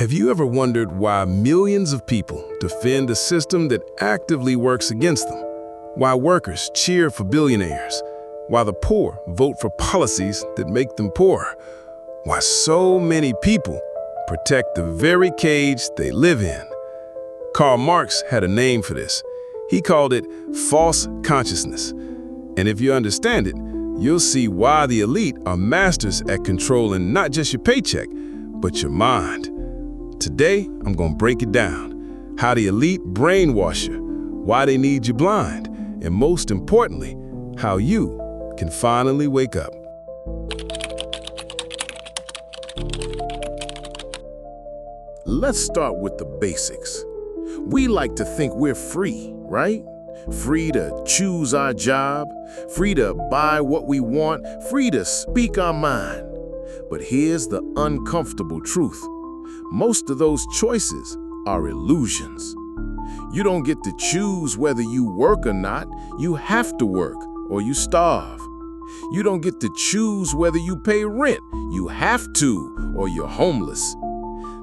Have you ever wondered why millions of people defend a system that actively works against them? Why workers cheer for billionaires? Why the poor vote for policies that make them poorer? Why so many people protect the very cage they live in? Karl Marx had a name for this. He called it false consciousness. And if you understand it, you'll see why the elite are masters at controlling not just your paycheck, but your mind. Today, I'm going to break it down. How the elite brainwash you, why they need you blind, and most importantly, how you can finally wake up. Let's start with the basics. We like to think we're free, right? Free to choose our job, free to buy what we want, free to speak our mind. But here's the uncomfortable truth. Most of those choices are illusions. You don't get to choose whether you work or not. You have to work or you starve. You don't get to choose whether you pay rent. You have to or you're homeless.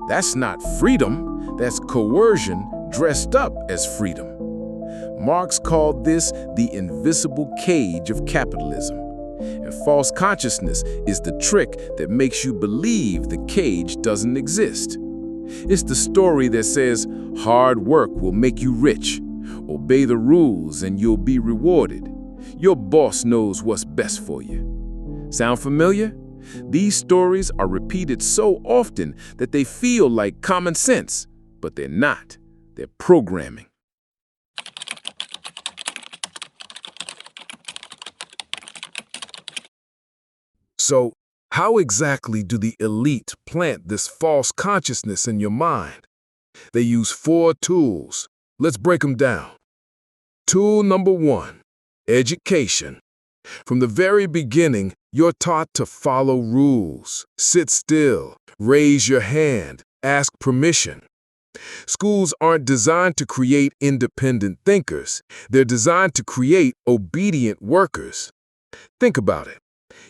That's not freedom. That's coercion dressed up as freedom. Marx called this the invisible cage of capitalism. And false consciousness is the trick that makes you believe the cage doesn't exist. It's the story that says hard work will make you rich. Obey the rules and you'll be rewarded. Your boss knows what's best for you. Sound familiar? These stories are repeated so often that they feel like common sense, but they're not. They're programming. So, how exactly do the elite plant this false consciousness in your mind? They use 4 tools. Let's break them down. Tool number 1, education. From the very beginning, you're taught to follow rules, sit still, raise your hand, ask permission. Schools aren't designed to create independent thinkers. They're designed to create obedient workers. Think about it.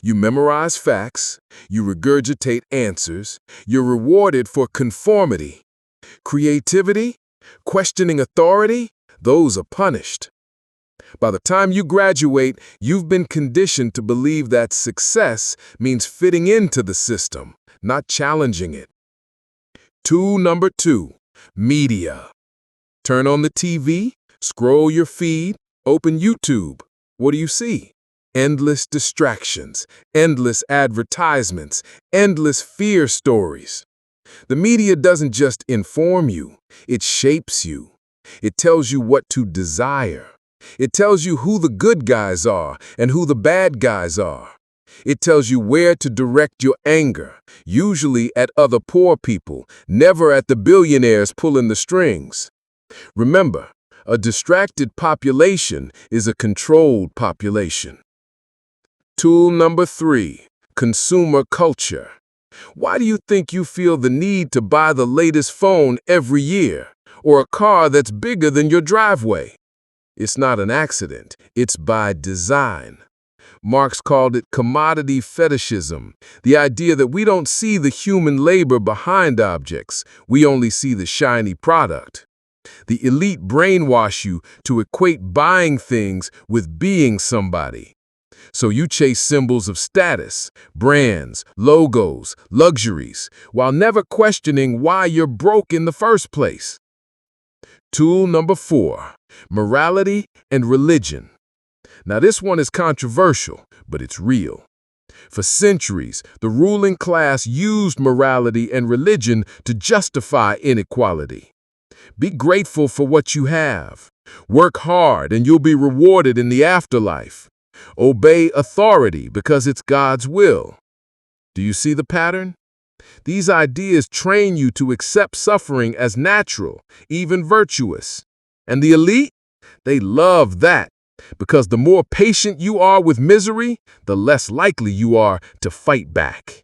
You memorize facts, you regurgitate answers, you're rewarded for conformity. Creativity, questioning authority, those are punished. By the time you graduate, you've been conditioned to believe that success means fitting into the system, not challenging it. Tool number 2, media. Turn on the TV, scroll your feed, open YouTube. What do you see? Endless distractions, endless advertisements, endless fear stories. The media doesn't just inform you, it shapes you. It tells you what to desire. It tells you who the good guys are and who the bad guys are. It tells you where to direct your anger, usually at other poor people, never at the billionaires pulling the strings. Remember, a distracted population is a controlled population. Tool number 3, consumer culture. Why do you think you feel the need to buy the latest phone every year, or a car that's bigger than your driveway? It's not an accident, it's by design. Marx called it commodity fetishism, the idea that we don't see the human labor behind objects, we only see the shiny product. The elite brainwash you to equate buying things with being somebody. So you chase symbols of status, brands, logos, luxuries, while never questioning why you're broke in the first place. Tool number 4, morality and religion. Now this one is controversial, but it's real. For centuries, the ruling class used morality and religion to justify inequality. Be grateful for what you have. Work hard and you'll be rewarded in the afterlife. Obey authority because it's God's will. Do you see the pattern? These ideas train you to accept suffering as natural, even virtuous. And the elite? They love that, because the more patient you are with misery, the less likely you are to fight back.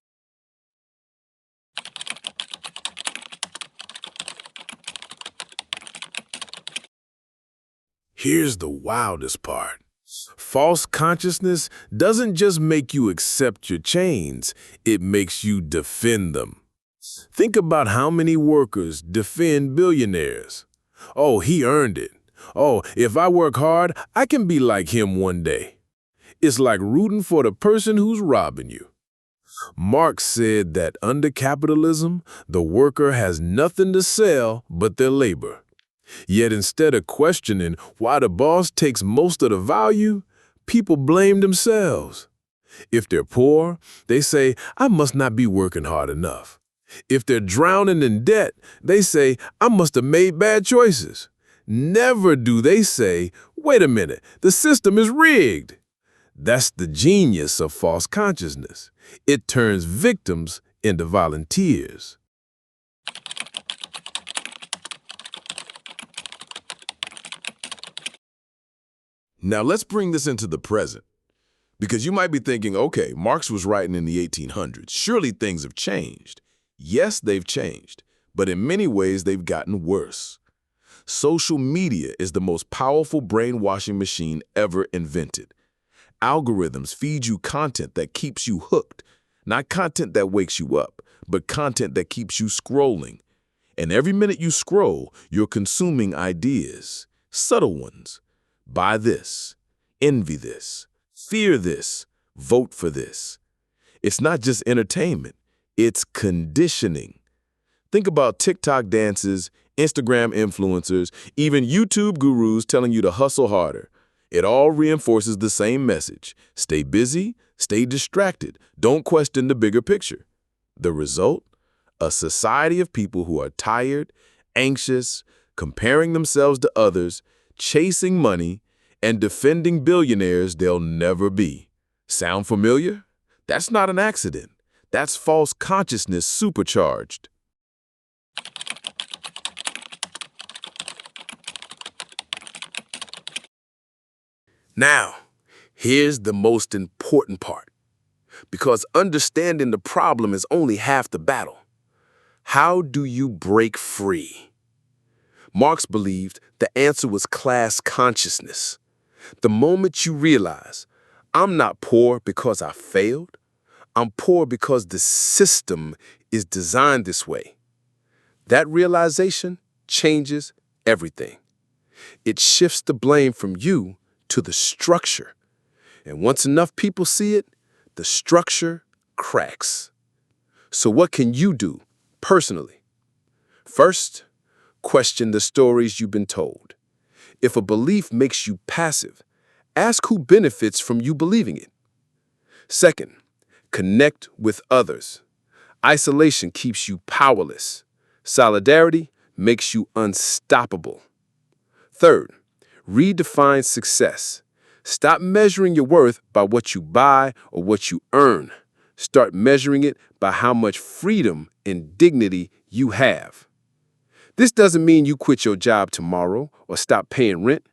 Here's the wildest part. False consciousness doesn't just make you accept your chains, it makes you defend them. Think about how many workers defend billionaires. Oh, he earned it. Oh, if I work hard, I can be like him one day. It's like rooting for the person who's robbing you. Marx said that under capitalism, the worker has nothing to sell but their labor. Yet instead of questioning why the boss takes most of the value, people blame themselves. If they're poor, they say, I must not be working hard enough. If they're drowning in debt, they say, I must have made bad choices. Never do they say, wait a minute, the system is rigged. That's the genius of false consciousness. It turns victims into volunteers. Now let's bring this into the present. Because you might be thinking, okay, Marx was writing in the 1800s. Surely things have changed. Yes, they've changed, but in many ways they've gotten worse. Social media is the most powerful brainwashing machine ever invented. Algorithms feed you content that keeps you hooked, not content that wakes you up, but content that keeps you scrolling. And every minute you scroll, you're consuming ideas, subtle ones. Buy this, envy this, fear this, vote for this. It's not just entertainment, it's conditioning. Think about TikTok dances, Instagram influencers, even YouTube gurus telling you to hustle harder. It all reinforces the same message. Stay busy, stay distracted, don't question the bigger picture. The result? A society of people who are tired, anxious, comparing themselves to others, chasing money, and defending billionaires they'll never be. Sound familiar? That's not an accident. That's false consciousness supercharged. Now, here's the most important part, because understanding the problem is only half the battle. How do you break free? Marx believed the answer was class consciousness. The moment you realize, I'm not poor because I failed, I'm poor because the system is designed this way. That realization changes everything. It shifts the blame from you to the structure. And once enough people see it, the structure cracks. So what can you do personally? First, question the stories you've been told. If a belief makes you passive, ask who benefits from you believing it. Second, connect with others. Isolation keeps you powerless. Solidarity makes you unstoppable. Third, redefine success. Stop measuring your worth by what you buy or what you earn. Start measuring it by how much freedom and dignity you have. This doesn't mean you quit your job tomorrow or stop paying rent.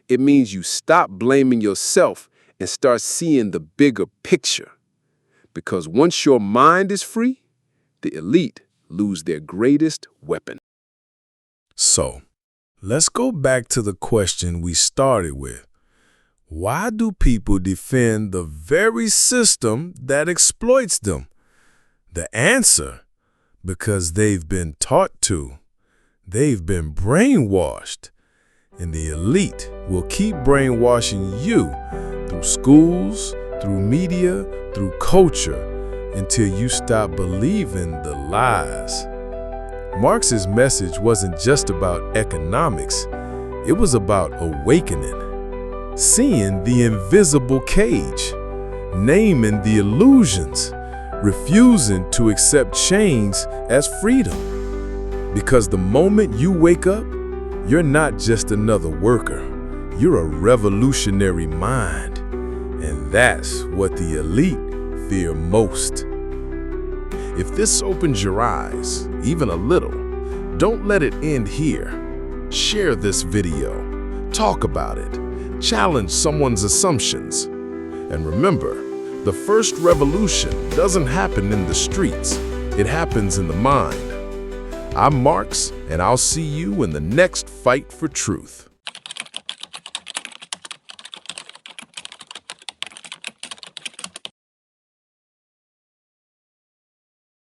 It means you stop blaming yourself and start seeing the bigger picture. Because once your mind is free, the elite lose their greatest weapon. So, let's go back to the question we started with. Why do people defend the very system that exploits them? The answer, because they've been taught to. They've been brainwashed. And the elite will keep brainwashing you through schools, through media, through culture, until you stop believing the lies. Marx's message wasn't just about economics. It was about awakening, seeing the invisible cage, naming the illusions, refusing to accept change as freedom. Because the moment you wake up, you're not just another worker. You're a revolutionary mind. And that's what the elite fear most. If this opens your eyes, even a little, don't let it end here. Share this video. Talk about it. Challenge someone's assumptions. And remember, the first revolution doesn't happen in the streets. It happens in the mind. I'm Marx, and I'll see you in the next fight for truth.